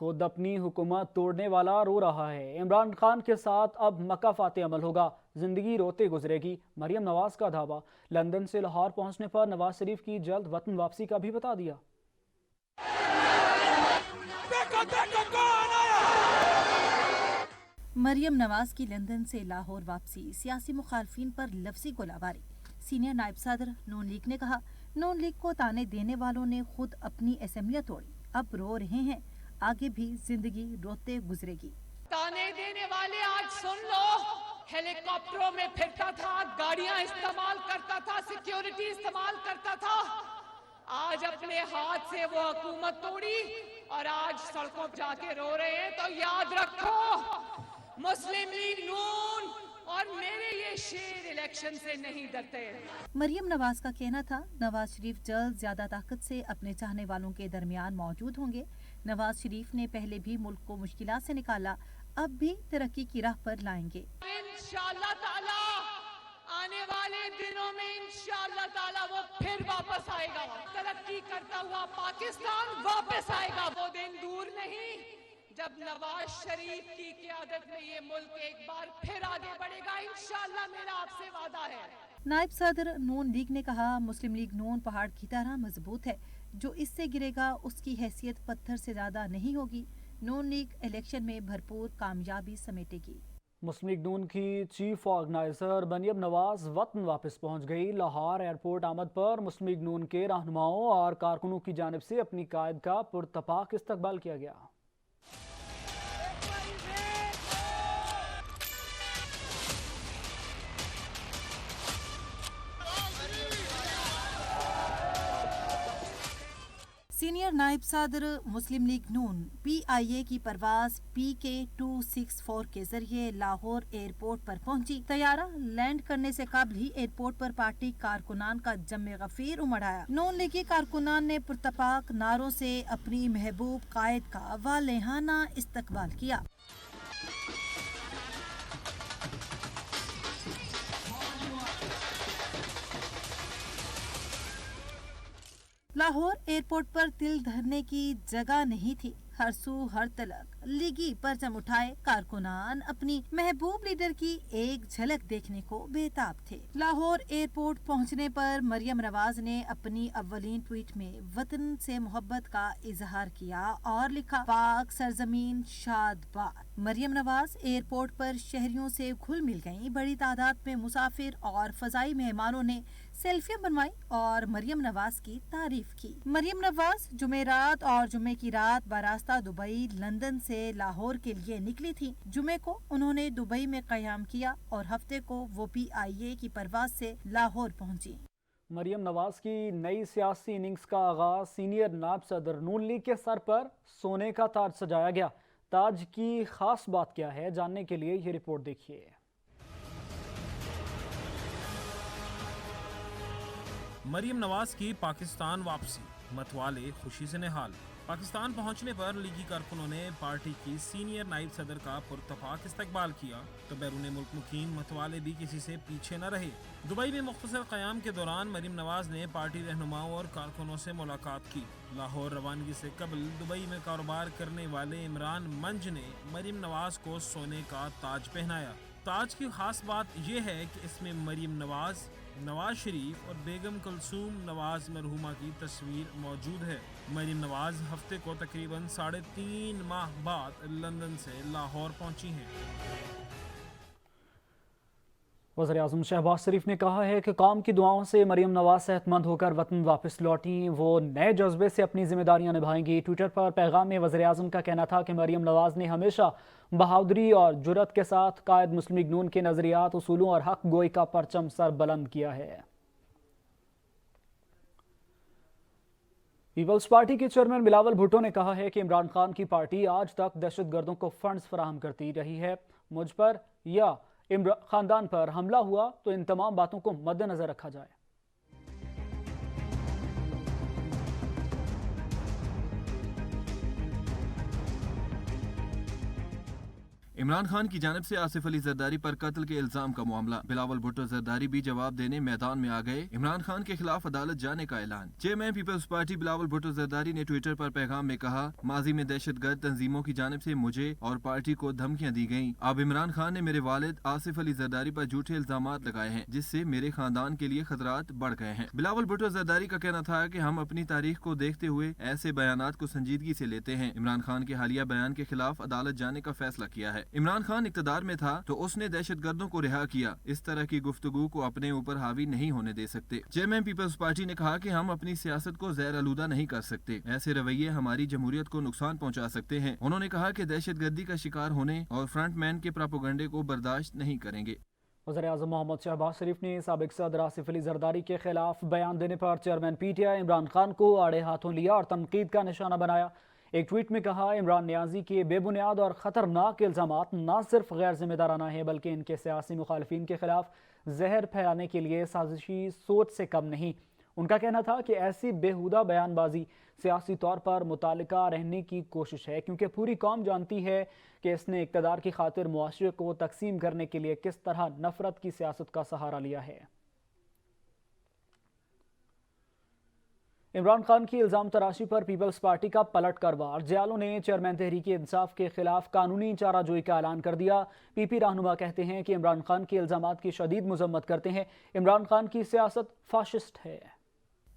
خود اپنی حکومت توڑنے والا رو رہا ہے۔ عمران خان کے ساتھ اب مکافات عمل ہوگا، زندگی روتے گزرے گی، مریم نواز کا دعویٰ۔ لندن سے لاہور پہنچنے پر نواز شریف کی جلد وطن واپسی کا بھی بتا دیا۔ مریم نواز کی لندن سے لاہور واپسی، سیاسی مخالفین پر لفظی گولہ باری۔ سینئر نائب صدر نون لیگ نے کہا، نون لیگ کو تانے دینے والوں نے خود اپنی اسمبلیاں توڑی، اب رو رہے ہیں، آگے بھی زندگی روتے گزرے گی۔ تانے دینے والے آج سن لو، ہیلی کاپٹروں میں پھرتا تھا، گاڑیاں استعمال کرتا تھا، سیکیورٹی استعمال کرتا تھا، آج اپنے ہاتھ سے وہ حکومت توڑی اور آج سڑکوں پہ جا کے رو رہے ہیں۔ تو یاد رکھو، مسلم لیگ نون اور میرے یہ شیر الیکشن سے نہیں ڈرتے۔ مریم نواز کا کہنا تھا، نواز شریف جلد زیادہ طاقت سے اپنے چاہنے والوں کے درمیان موجود ہوں گے۔ نواز شریف نے پہلے بھی ملک کو مشکلات سے نکالا، اب بھی ترقی کی راہ پر لائیں گے۔ انشاءاللہ تعالی آنے والے دنوں میں انشاءاللہ تعالی وہ پھر واپس آئے گا، ترقی کرتا ہوا پاکستان واپس آئے گا۔ وہ دن دور نہیں جب نواز شریف کی قیادت میں یہ ملک ایک بار پھر آگے بڑھے گا، انشاءاللہ میرا آپ سے وعدہ ہے۔ نائب صدر نون لیگ نے کہا، مسلم لیگ نون پہاڑ کی طرح مضبوط ہے، جو اس سے گرے گا اس کی حیثیت پتھر سے زیادہ نہیں ہوگی۔ نون لیگ الیکشن میں بھرپور کامیابی سمیٹے گی۔ مسلم لیگ نون کی چیف آرگنائزر مریم نواز وطن واپس پہنچ گئی۔ لاہور ایئرپورٹ آمد پر مسلم لیگ نون کے رہنماؤں اور کارکنوں کی جانب سے اپنی قائد کا پرتپاک استقبال کیا گیا۔ سینئر نائب صدر مسلم لیگ نون پی آئی اے کی پرواز PK-264 کے ذریعے لاہور ایئرپورٹ پر پہنچی۔ طیارہ لینڈ کرنے سے قبل ہی ایئرپورٹ پر پارٹی کارکنان کا جم غفیر امڑ آیا۔ نون لیگی کارکنان نے پرتپاک نعروں سے اپنی محبوب قائد کا والہانہ استقبال کیا۔ لاہور ایئرپورٹ پر تل دھرنے کی جگہ نہیں تھی، ہر سو ہر طلق لیگی پرچم اٹھائے کارکنان اپنی محبوب لیڈر کی ایک جھلک دیکھنے کو بےتاب تھے۔ لاہور ایئرپورٹ پہنچنے پر مریم نواز نے اپنی اولین ٹویٹ میں وطن سے محبت کا اظہار کیا اور لکھا، پاک سرزمین شاد باد۔ مریم نواز ایئرپورٹ پر شہریوں سے گھل مل گئیں۔ بڑی تعداد میں مسافر اور فضائی مہمانوں نے سیلفیاں بنوائی اور مریم نواز کی تعریف کی۔ مریم نواز جمعرات اور جمعے کی رات براستہ دبئی لندن سے لاہور کے لیے نکلی تھی۔ جمعے کو انہوں نے دبئی میں قیام کیا اور ہفتے کو وہ PIA کی پرواز سے لاہور پہنچی۔ مریم نواز کی نئی سیاسی اننگز کا آغاز سینئر نائب صدر نون لیگ کے سر پر سونے کا تاج سجایا گیا۔ تاج کی خاص بات کیا ہے، جاننے کے لیے یہ رپورٹ دیکھیے۔ مریم نواز کی پاکستان واپسی، متوالے خوشی سے نہال۔ پاکستان پہنچنے پر لیگی کارکنوں نے پارٹی کی سینئر نائب صدر کا پرتپاک استقبال کیا تو بیرون ملک مقیم متوالے بھی کسی سے پیچھے نہ رہے۔ دبئی میں مختصر قیام کے دوران مریم نواز نے پارٹی رہنماؤں اور کارکنوں سے ملاقات کی۔ لاہور روانگی سے قبل دبئی میں کاروبار کرنے والے عمران منج نے مریم نواز کو سونے کا تاج پہنایا۔ تاج کی خاص بات یہ ہے کہ اس میں مریم نواز، نواز شریف اور بیگم کلثوم نواز مرحومہ کی تصویر موجود ہے۔ مریم نواز ہفتے کو تقریباً 3.5 ماہ بعد لندن سے لاہور پہنچی ہیں۔ وزیر اعظم شہباز شریف نے کہا ہے کہ قوم کی دعاؤں سے مریم نواز صحت مند ہو کر وطن واپس لوٹیں، وہ نئے جذبے سے اپنی ذمہ داریاں نبھائیں گی۔ ٹویٹر پر پیغام میں وزیر اعظم کا کہنا تھا کہ مریم نواز نے ہمیشہ بہادری اور جرأت کے ساتھ قائد مسلم لیگ نون کے نظریات، اصولوں اور حق گوئی کا پرچم سر بلند کیا ہے۔ پیپلز پارٹی کے چیئرمین بلاول بھٹو نے کہا ہے کہ عمران خان کی پارٹی آج تک دہشت گردوں کو فنڈز فراہم کرتی رہی ہے۔ مجھ پر یا خاندان پر حملہ ہوا تو ان تمام باتوں کو مد نظر رکھا جائے۔ इमरान खान की जानिब से आसिफ अली जरदारी पर कत्ल के इल्जाम का मामला, बिलावल भुट्टो जरदारी भी जवाब देने मैदान में आ गए। इमरान खान के खिलाफ अदालत जाने का ऐलान। चेयरमैन पीपल्स पार्टी बिलावल भुट्टो जरदारी ने ट्विटर पर पैगाम में कहा, माजी में दहशतगर्द तंजीमों की जानिब से मुझे और पार्टी को धमकियां दी गयी। अब इमरान खान ने मेरे वालिद आसिफ अली जरदारी पर झूठे इल्जामात लगाए हैं, जिससे मेरे खानदान के लिए खतरात बढ़ गए हैं। बिलावल भुट्टो जरदारी का कहना था कि हम अपनी तारीख को देखते हुए ऐसे बयानात को संजीदगी से लेते हैं। इमरान खान के हालिया बयान के खिलाफ अदालत जाने का फैसला किया है। इमरान खान इक़्तिदार में था तो उसने दहशतगर्दों को रिहा किया। इस तरह की गुफ्तगू को अपने ऊपर हावी नहीं होने दे सकते। चेयरमैन पीपल्स पार्टी ने कहा कि हम अपनी सियासत को ज़हर आलूदा नहीं कर सकते। ऐसे रवैये हमारी जमहूरियत को नुकसान पहुंचा सकते हैं। उन्होंने कहा कि दहशतगर्दी का शिकार होने और फ्रंटमैन के प्रोपेगेंडे को बर्दाश्त नहीं करेंगे। वज़ीर-ए-आज़म मोहम्मद शहबाज शरीफ ने साबिक़ सदर आसिफ अली जरदारी के खिलाफ बयान देने पर चेयरमैन PTI इमरान खान को आड़े हाथों लिया और तनकीद का निशाना बनाया। एक ट्वीट में कहा, इमरान नियाजी के बेबुनियाद और ख़तरनाक इल्ज़ामात न सिर्फ गैर जिम्मेदाराना है बल्कि इनके सियासी मुखालिफिन के खिलाफ जहर फैलाने के लिए साजिशी सोच से कम नहीं। उनका कहना था कि ऐसी बेहुदा बयानबाजी सियासी तौर पर मुतालिका रहने की कोशिश है, क्योंकि पूरी कौम जानती है कि इसने इक़्तिदार की खातिर मुआशरे को तकसीम करने के लिए किस तरह नफरत की सियासत का सहारा लिया है। इमरान खान की इल्ज़ाम तराशी पर पीपल्स पार्टी का पलट कर वार। जयालों ने चेयरमैन तहरीक इंसाफ के खिलाफ कानूनी चाराजोई का ऐलान कर दिया। PP रहनुमा कहते हैं कि इमरान खान के इल्ज़ामात की शदीद मजम्मत करते हैं। इमरान खान की सियासत फाशिस्ट है।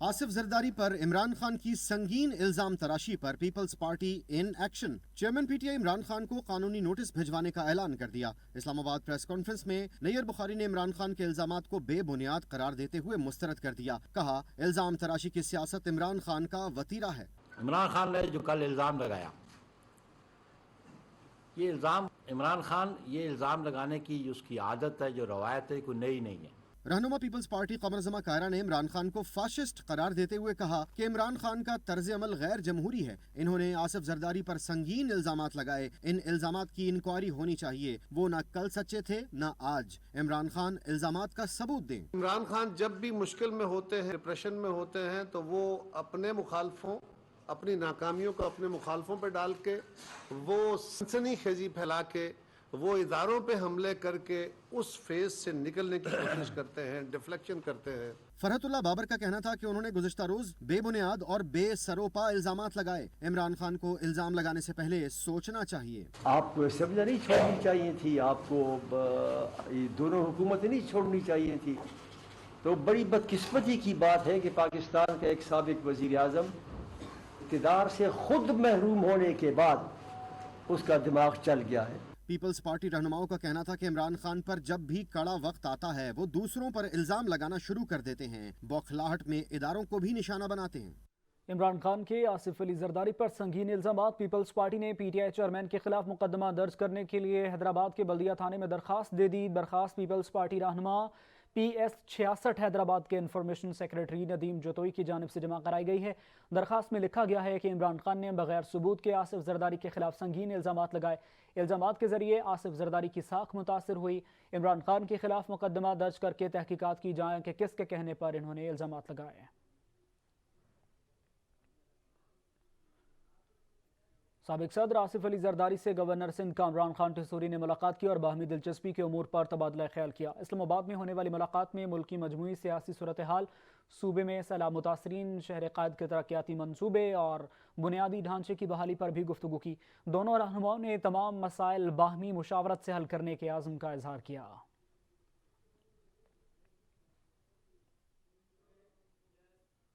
आसिफ जरदारी पर इमरान खान की संगीन इल्जाम तराशी पर Peoples Party in action. Chairman PTI Imran Khan को कानूनी नोटिस भिजवाने का ऐलान कर दिया। इस्लामाबाद प्रेस कॉन्फ्रेंस में नैयर बुखारी ने इमरान खान के इल्जामात को बेबुनियाद करार देते हुए मुस्तरद कर दिया। कहा, इल्जाम तराशी की सियासत इमरान खान का वतीरा है। इमरान खान ने जो कल इल्ज़ाम लगाया, ये इल्ज़ाम इमरान खान ये इल्ज़ाम लगाने की उसकी आदत है, जो रवायत है, कोई नई नहीं है। रहनुमा पीपल्स पार्टी कमर जमा कायरा ने इमरान खान को फाशिस्ट करार देते हुए कहा कि इमरान खान का तर्ज अमल गैर जमहूरी है। इन्होंने आसिफ जरदारी पर संगीन इल्जामात लगाए। इन इल्जामात की इंक्वायरी होनी चाहिए। वो न कल सच्चे थे न आज। इमरान खान इल्जामात का सबूत दें। इमरान खान जब भी मुश्किल में होते हैं, डिप्रेशन में होते हैं, तो वो अपने मुखालफों, अपनी नाकामियों को अपने मुखालफों पर डाल के, वो सनसनीखेजी फैला के, वो इदारों पे हमले करके उस फेज से निकलने की कोशिश करते हैं, डिफ्लेक्शन करते हैं। फरहतुल्लाह बाबर का कहना था कि उन्होंने गुज़िश्ता रोज बेबुनियाद और बेसरोपा इल्जामात लगाए। इमरान खान को इल्जाम लगाने से पहले सोचना चाहिए। आपको असेंबली नहीं छोड़नी चाहिए थी, आपको ये दोनों हुकूमतें नहीं छोड़नी चाहिए थी। तो बड़ी बदकिस्मती की बात है कि पाकिस्तान का एक साबिक वज़ीर आज़म इक़्तिदार से खुद महरूम होने के बाद उसका दिमाग चल गया है। पीपल्स पार्टी रहनुमाओं का कहना था कि इमरान खान पर जब भी कड़ा वक्त आता है वो दूसरों पर इल्जाम लगाना शुरू कर देते हैं। बौखलाहट में इदारों को भी निशाना बनाते हैं। इमरान खान के आसिफ अली जरदारी पर संगीन इल्जामात। पीपल्स पार्टी ने PTI चेयरमैन के खिलाफ मुकदमा दर्ज करने के लिए हैदराबाद के बल्दिया थाने में दरखास्त दे दी। दरखास्त पीपल्स पार्टी रहनुमा PS66 हैदराबाद के इंफॉर्मेशन सेक्रेटरी नदीम जोतोई की जानिब से जमा कराई गई है। दरखास्त में लिखा गया है कि इमरान खान ने बगैर सबूत के आसिफ जरदारी के खिलाफ संगीन इल्जामात लगाए। इल्जामात के जरिए आसिफ जरदारी की साख मुतासर हुई। इमरान खान के खिलाफ मुकदमा दर्ज करके तहकीकात की जाए कि किसके कहने पर इन्होंने इल्जामात लगाए। साबिक सदर आसिफ अली जरदारी से गवर्नर सिंध कामरान खान टिसूरी ने मुलाकात की और बाहमी दिलचस्पी के उमूर पर तबादला ख्याल किया। इस्लामाबाद में होने वाली मुलाकात में मुल्क की मजमूई सियासी सूरत हाल, सूबे में सैलाब मुतासरीन, शहर कायद के तरक्याती मनसूबे और बुनियादी ढांचे की बहाली पर भी गुफ्तगू की। दोनों रहनुमाओं ने तमाम मसाइल बाहमी मुशावरत से हल करने के आज़म का इजहार किया।